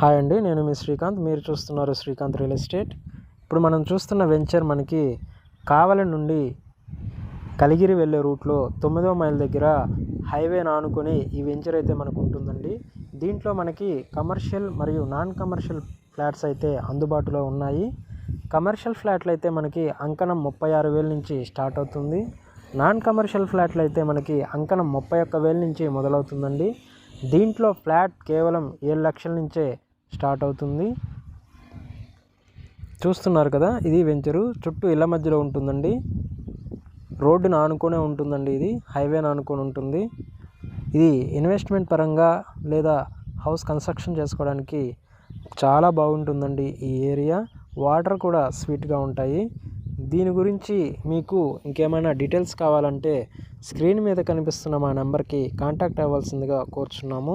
Hi అండి, నేను మీ శ్రీకాంత్. మీరు చూస్తున్నారు శ్రీకాంత్ రియల్ ఎస్టేట్. ఇప్పుడు మనం చూస్తున్న వెంచర్ మనకి కావలి నుండి కలిగిరి వెళ్ళే రూట్లో 9వ మైల్ దగ్గర హైవేని ఆనుకొని ఈ వెంచర్ అయితే మనకు ఉంటుందండి. దీంట్లో మనకి కమర్షియల్ మరియు నాన్ కమర్షియల్ ఫ్లాట్స్ అయితే అందుబాటులో ఉన్నాయి. కమర్షియల్ ఫ్లాట్లు అయితే మనకి అంకణం 36,000 నుంచి స్టార్ట్ అవుతుంది. నాన్ కమర్షియల్ ఫ్లాట్లు అయితే మనకి అంకణం 31,000 నుంచి మొదలవుతుందండి. దీంట్లో ఫ్లాట్ కేవలం 7 లక్షల నుంచే స్టార్ట్ అవుతుంది. చూస్తున్నారు కదా, ఇది వెంచరు. చుట్టూ ఇళ్ళ మధ్యలో ఉంటుందండి. రోడ్డును ఆనుకునే ఉంటుందండి. ఇది హైవేని ఆనుకొని ఉంటుంది. ఇది ఇన్వెస్ట్మెంట్ పరంగా లేదా హౌస్ కన్స్ట్రక్షన్ చేసుకోవడానికి చాలా బాగుంటుందండి. ఈ ఏరియా వాటర్ కూడా స్వీట్గా ఉంటాయి. దీని గురించి మీకు ఇంకేమైనా డీటెయిల్స్ కావాలంటే స్క్రీన్ మీద కనిపిస్తున్న మా నెంబర్కి కాంటాక్ట్ అవ్వాల్సిందిగా కోరుచున్నాము.